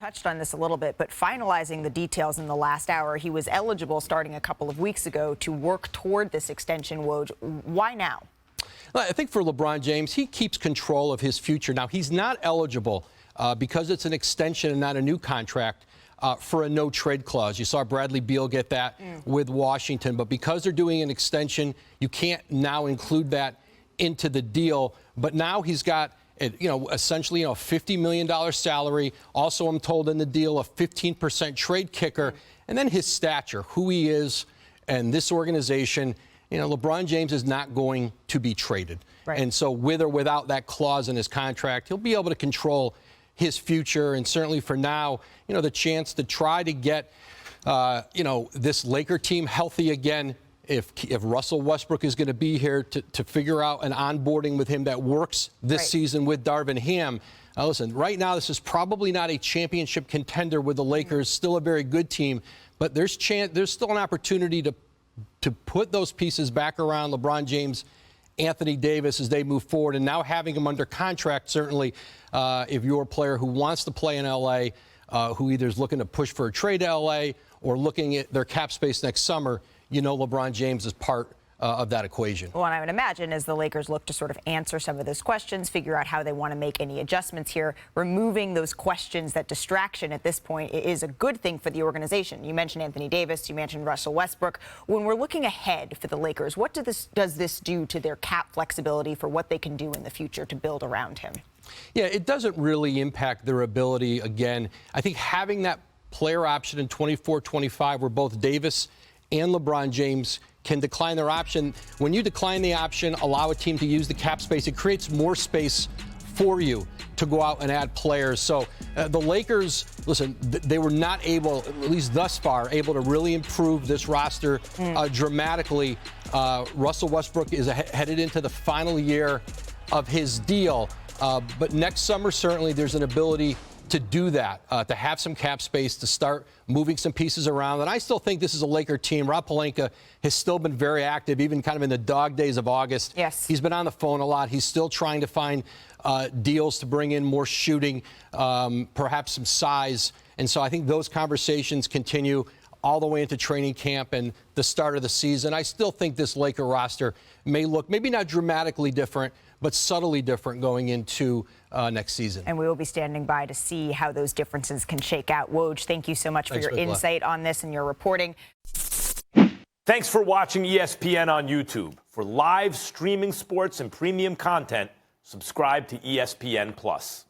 touched on this a little bit, but finalizing the details in the last hour, he was eligible starting a couple of weeks ago to work toward this extension. Woj, why now? I think for LeBron James, he keeps control of his future. Now, he's not eligible because it's an extension and not a new contract for a no-trade clause. You saw Bradley Beal get that with Washington, but because they're doing an extension, you can't now include that into the deal. But now he's got, essentially, a $50 million salary. Also, I'm told in the deal, a 15% trade kicker. And then his stature, who he is, and this organization. LeBron James is not going to be traded. Right. And so with or without that clause in his contract, he'll be able to control his future. And certainly for now, the chance to try to get, this Laker team healthy again. If Russell Westbrook is going to be here to figure out an onboarding with him that works this season with Darvin Ham. Listen, right now this is probably not a championship contender with the Lakers, still a very good team, but there's still an opportunity to put those pieces back around LeBron James, Anthony Davis as they move forward, and now having him under contract, certainly if you're a player who wants to play in L.A., who either is looking to push for a trade to L.A. or looking at their cap space next summer, LeBron James is part of that equation. Well, and I would imagine as the Lakers look to sort of answer some of those questions, figure out how they want to make any adjustments here, removing those questions, that distraction at this point is a good thing for the organization. You mentioned Anthony Davis, you mentioned Russell Westbrook. When we're looking ahead for the Lakers, what does this do to their cap flexibility for what they can do in the future to build around him? Yeah, it doesn't really impact their ability. Again, I think having that player option in 24-25 where both Davis and LeBron James can decline their option. When you decline the option, allow a team to use the cap space, it creates more space for you to go out and add players. So the Lakers, listen, they were not able, at least thus far, able to really improve this roster dramatically. Russell Westbrook is headed into the final year of his deal. But next summer, certainly there's an ability to do that, to have some cap space, to start moving some pieces around. And I still think this is a Laker team. Rob Pelinka has still been very active, even kind of in the dog days of August. Yes. He's been on the phone a lot. He's still trying to find deals to bring in more shooting, perhaps some size. And so I think those conversations continue all the way into training camp and the start of the season. I still think this Laker roster may look maybe not dramatically different, but subtly different going into next season. And we will be standing by to see how those differences can shake out. Woj, thank you so much for your insight on this and your reporting. Thanks for watching ESPN on YouTube. For live streaming sports and premium content, subscribe to ESPN+.